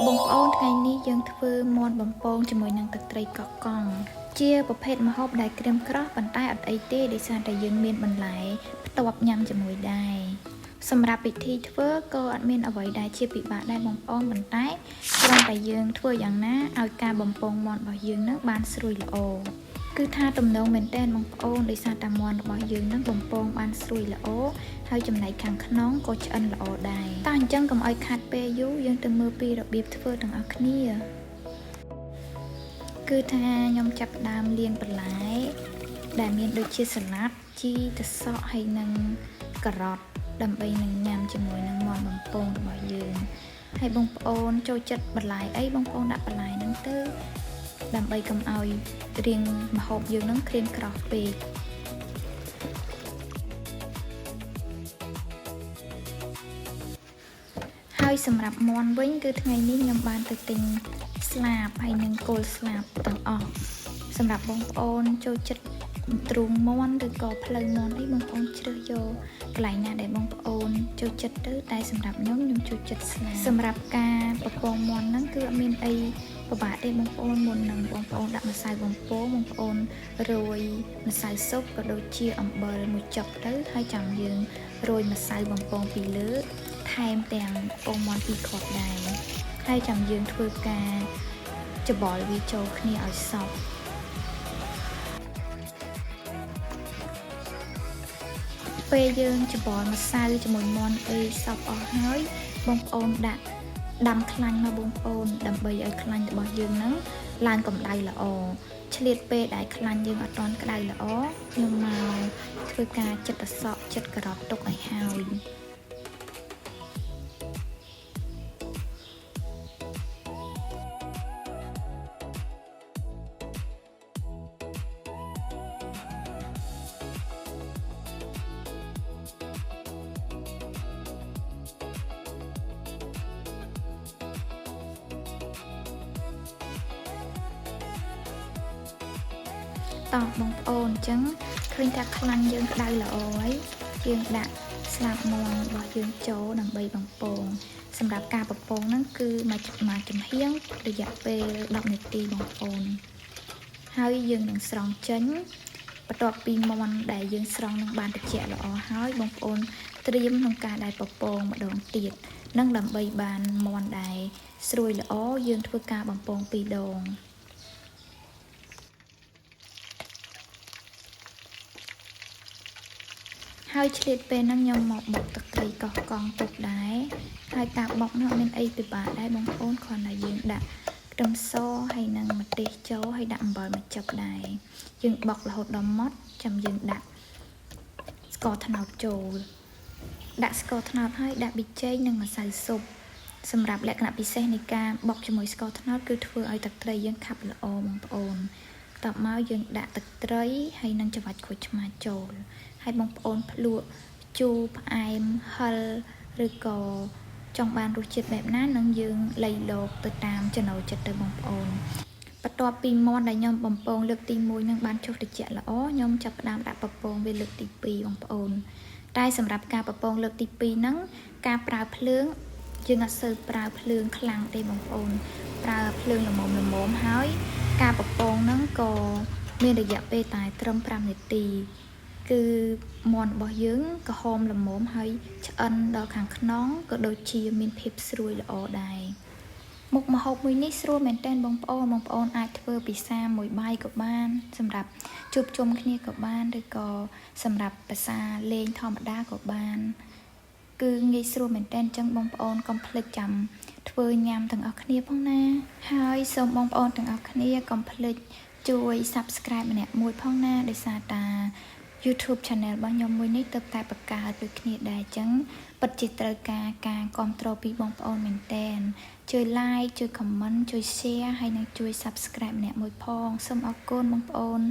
បងប្អូនថ្ងៃនេះយើងធ្វើមាន់បំពងជាមួយនឹងទឹកត្រីកោះកង់ជាប្រភេទម្ហូបដែលក្រៀមក្រោះប៉ុន្តែអត់អីទេដោយសារតែយើងមានបន្លែផ្ទាប់ញ៉ាំជាមួយដែរសម្រាប់ពិធីធ្វើក៏អត់មានអ្វីដែលជាពិបាកដែរបងប្អូនប៉ុន្តែគ្រាន់តែយើងធ្វើយ៉ាងណាឲ្យការបំពងមាន់របស់យើងនឹងបានស្រួយល្អគឺថាទំនងមែនតើបងប្អូនដោយសារតែមាន់របស់យើងនឹងបំពងបានស្រួយល្អហើយចំណែកខាងក្នុងក៏ឆ្អិនល្អដែរតែអញ្ចឹងកុំឲ្យខាត់ពេលយូរយើងទៅមើលពីរបៀបធ្វើទាំងអស់គ្នាគឺថាខ្ញុំចាប់ផ្ដើមលាងបន្លែដែលមានដូចជាសាឡាត់ជីទឹកសក់ហើយនិងការ៉ុតដើម្បីនឹងញ៉ាំជាមួយនឹងមាន់បំពងរបស់យើងហើយបងប្អូនចូលចិត្តបន្លែអីបងប្អូនដាក់បន្លែហ្នឹងទៅដើម្បីកុំឲ្យរាងម្ហូបយើងនឹងក្រៀមក្រោះពេកហើយសម្រាប់មាន់វិញគឺថ្ងៃនេះខ្ញុំបានទៅទិញស្លាបហើយនិងគល់ស្លាបទាំងអស់សម្រាប់បងប្អូនចូលចិត្តទ្រូងមាន់ឬក៏ផ្លូវមាន់អីបងប្អូនជ្រើសយកកន្លែងណាដែលបងប្អូនចូលចិត្តទៅតែសម្រាប់ខ្ញុំចូលចិត្តស្លាបសម្រាប់ការបំពងមាន់ហ្នឹងគឺអត់មានអីពិបាកទេបងប្អូនមុននឹងបងប្អូនដាក់ម្សៅបំពងបងប្អូនរោយម្សៅស៊ុបក៏ដូចជាអំបិលមួយចុកទៅហើយចាំយើងរោយម្សៅបំពងពីលើថែមទាំងពងមាន់2គ្រាប់ដែរហើយចាំយើងធ្វើការច្បល់វាចូលគ្នាឲ្យសព្វពេលយើងច្បល់ម្សៅជាមួយមាន់អីសព្វអស់ហើយបងប្អូនដាក់ដាំខ្លាញ់មកបងប្អូនដើម្បីឲ្យខ្លាញ់របស់យើងហ្នឹងឡើងកម្ដៅល្អឆ្លៀតពេលដែលខ្លាញ់យើងអត់ទាន់ក្ដៅល្អខ្ញុំមកធ្វើការចិតអសក់ចិតការ៉ុតទុកឲ្យហើយតោះបងប្អូនអញ្ចឹងឃើញថាខ្លាញ់យើងក្ដៅល្អហើយយើងដាក់ស្លាបមាន់របស់យើងចូលដើម្បីបំពងសម្រាប់ការបំពងហ្នឹងគឺមួយចំហៀងរយៈពេល10នាទីបងប្អូនហើយយើងនឹងស្រង់ចេញបន្ទាប់ពីមាន់ដែលយើងស្រង់នឹងបានត្រជាក់ល្អហើយបងប្អូនត្រៀមក្នុងការដែលបំពងម្ដងទៀតនឹងដើម្បីបានមាន់ដែលស្រួយល្អយើងធ្វើការបំពង2ដងហើយឆ្លៀតពេលហ្នឹងខ្ញុំមកបុកទឹកត្រីកោះកង់ទុកដែរហើយការបុកនោះមានអីពិបាកដែរបងប្អូនគ្រាន់តែយើងដាក់ខ្ទឹមសហើយនិងម្ទេសចូលហើយដាក់អំបិលមួយចុកដែរយើងបុករហូតដល់ម៉ត់ចាំយើងដាក់ស្ករត្នោតចូលដាក់ស្ករត្នោតហើយដាក់ប៊ីចេងនិងម្សៅស៊ុបសម្រាប់លក្ខណៈពិសេសនៃការបុកជាមួយស្ករត្នោតគឺធ្វើឲ្យទឹកត្រីយើងខាប់ល្អបងប្អូនតបមកយើងដាក់ទឹកត្រីហើយនិងច្របាច់ក្រូចឆ្មាចូលហើយបងប្អូនភ្លក់ជូរផ្អែមហឹរឬក៏ចង់បានរសជាតិបែបណានឹងយើងលៃលកទៅតាមចំណូលចិត្តទៅបងប្អូនបន្ទាប់ពីមាន់ដែលខ្ញុំបំពងលើកទី1នឹងបានចុះត្រជាក់ល្អខ្ញុំចាប់ផ្ដើមដាក់បំពងវាលើកទី2បងប្អូនតែសម្រាប់ការបំពងលើកទី2ហ្នឹងការប្រើភ្លើងយើងអត់សូវប្រើភ្លើងខ្លាំងទេបងប្អូនប្រើភ្លើងល្មមហើយការបំពងហ្នឹងក៏មានរយៈពេលតែត្រឹម5នាទីគឺមាន់របស់យើងក្រហមល្មមហើយឆ្អិនដល់ខាងក្នុងក៏ដូចជាមានភាពស្រួយល្អដែរមុខម្ហូបមួយនេះស្រួលមែនទែនបងប្អូនអាចធ្វើពិសាមួយបាយក៏បានសម្រាប់ជួបជុំគ្នាក៏បានឬក៏សម្រាប់ពិសាលេងធម្មតាក៏បានគឺងាយស្រួលមែនទែនអញ្ចឹងបងប្អូនកុំភ្លេចចាំធ្វើញ៉ាំទាំងអស់គ្នាផងណាហើយសូមបងប្អូនទាំងអស់គ្នាកុំភ្លេចជួយ Subscribe ម្នាក់មួយផងណាដោយសារតាYouTube Channel របស់ខ្ញុំមួយនេះទើបតែបង្កើតដូចគ្នាដែរអញ្ចឹងពិតជាត្រូវការការគាំទ្រពីបងប្អូនមែនតើជួយ Like ជួយ Comment ជួយ Share ហើយនិងជួយ Subscribe ម្នាក់មួយផងសូមអរគុណបងប្អូន